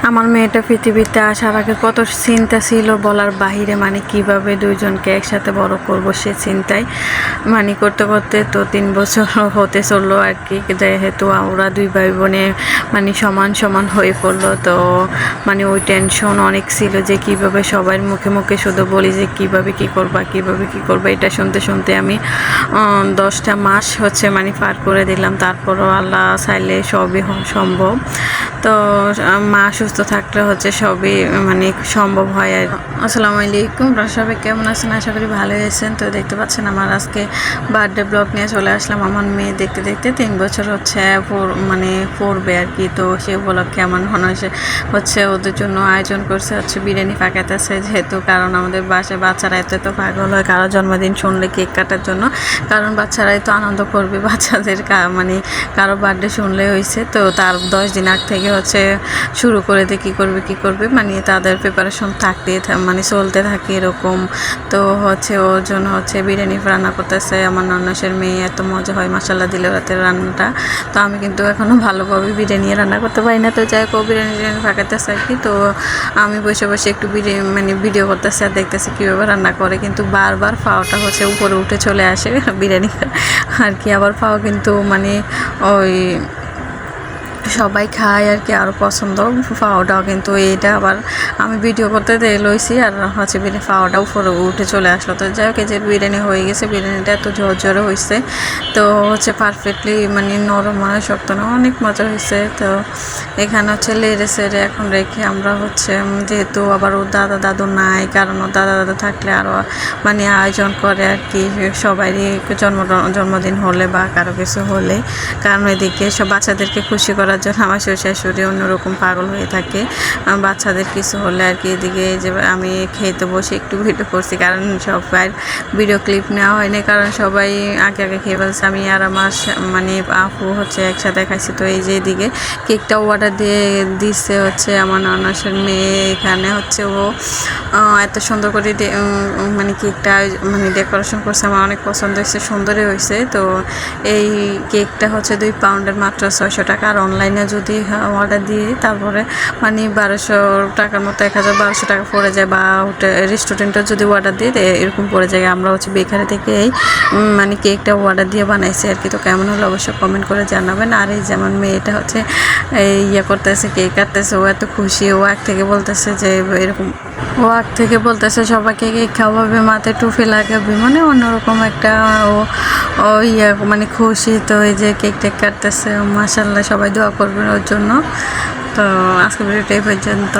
আমার মেয়েটা পৃথিবীতে আসার আগে কত চিন্তা ছিল বলার বাহিরে, মানে কিভাবে দুইজনকে একসাথে বড় করব সে চিন্তায় মানে করতে করতে তো 3 বছর হতে চললো আর কি। যেহেতু ওরা দুই ভাই বোনে মানে সমান সমান হয়ে পড়লো, তো মানে ওই টেনশন অনেক ছিল যে কিভাবে সবার মুখে মুখে শুধু বলি যে কিভাবে কি করবা, এটা শুনতে শুনতে আমি 10টা মাস হচ্ছে মানে পার করে দিলাম। তারপরও আল্লাহ চাইলে সবই সম্ভব। তো মা সুস্থ থাকলে হচ্ছে সবই মানে সম্ভব হয়। আর আসসালামু আলাইকুম, সবাই কেমন আছেন? আশা করি ভালোই আছেন। তো দেখতে পাচ্ছেন আমার আজকে বার্থডে ব্লগ নিয়ে চলে আসলাম। আমার মেয়ে দেখতে দেখতে 3 বছর হচ্ছে মানে পড়বে আর কি। তো সে উপলক্ষে আমার মনে হচ্ছে ওদের জন্য আয়োজন করছে হচ্ছে বিরিয়ানি পাকাতেছে, যেহেতু কারণ আমাদের বাসায় বাচ্চারা এত পাগল হয় কারো জন্মদিন শুনলে কেক কাটার জন্য, কারণ বাচ্চারাই তো আনন্দ করবে। বাচ্চাদের মানে কারো বার্থডে শুনলে হয়েছে, তো তার 10 দিন আগ থেকে হচ্ছে শুরু করে দিয়ে কী করবে মানে তাদের প্রিপারেশন মানে চলতে থাকে এরকম। তো হচ্ছে ওর জন্য হচ্ছে বিরিয়ানি রান্না করতেছে আমার ননসের মেয়ে। এত মজা হয় মাশাআল্লাহ দিলের রাতের রান্নাটা। তো আমি কিন্তু এখনও ভালোভাবে বিরিয়ানি রান্না করতে পারি না, তো যাই হোক বিরিয়ানি পাকাতেছে আর কি। তো আমি বসে বসে একটু মানে ভিডিও করতেছি আর দেখতেছি কীভাবে রান্না করে, কিন্তু বারবার ফাওয়াটা হচ্ছে উপরে উঠে চলে আসে বিরিয়ানি আর কি। আবার ফাও কিন্তু মানে ওই সবাই খায় আর কি, আরও পছন্দ ফাওয়াটাও। কিন্তু এইটা আবার আমি ভিডিও করতে লইছি আর হচ্ছে ফাওয়াটা উপরে উঠে চলে আসলো। তো যাই হোক যে বিরিয়ানি হয়ে গেছে, বিরিয়ানিটা এত ঝরঝরে হয়েছে, তো হচ্ছে পারফেক্টলি মানে নরম মানে শক্ত না, অনেক মজা হয়েছে। তো এখানে হচ্ছে লেড়ে সেড়ে এখন রেখে আমরা হচ্ছে যেহেতু আবার ওর দাদু নাই, কারণ ওর দাদু থাকলে আরও মানে আয়োজন করে আর কি সবারই জন্মদিন হলে বা কারো কিছু হলে, কারণ এদিকে সব বাচ্চাদেরকে খুশি করার জন্য আমার শাশুড়ি অন্যরকম পাগল হয়ে থাকে বাচ্চাদের কিছু হলে আর কি। এদিকে যে আমি খেতে বসে একটু ভিডিও করছি, কারণ সবাই ভিডিও ক্লিপ নেওয়া হয়নি, কারণ সবাই আগে খেয়ে ফেলছে। আমি আর আমার মানে আপু হচ্ছে একসাথে খাইছি। তো এই যে এদিকে কেকটা অর্ডার দিচ্ছে হচ্ছে আমার ননসের মেয়ে। এখানে হচ্ছে ও এত সুন্দর করে মানে কেকটা মানে ডেকোরেশন করছে, আমার অনেক পছন্দ হয়েছে, সুন্দরই হয়েছে। তো এই কেকটা হচ্ছে 2 পাউন্ডের মাত্র 600 টাকা। আর অনলাইনে যদি অর্ডার দিই তারপরে মানে 1200 টাকার মতো 1200 টাকা পড়ে যায়, বা রেস্টুরেন্টে যদি অর্ডার দিই এরকম পড়ে যায়। আমরা হচ্ছে বেকারি থেকে এই মানে কেকটা অর্ডার দিয়ে বানাইছি আর কি। তো কেমন হলো অবশ্যই কমেন্ট করে জানাবেন। আর এই যেমন মেয়েটা হচ্ছে এই করতেছে, কেক কাটতেছে, ও এত খুশি। ও আগ থেকে বলতেছে যে এরকম, ও আগ থেকে বলতেছে সবাইকে কেক খাওয়াবে, মাথায় টুপি লাগাবে, মানে অন্যরকম একটা ও মানে খুশি। তো এই যে কেক টেক কাটতেছে, মাশাআল্লাহ সবাই দোয়া করবেন ওর জন্য। তো আজকে ভিডিওটা এই পর্যন্ত।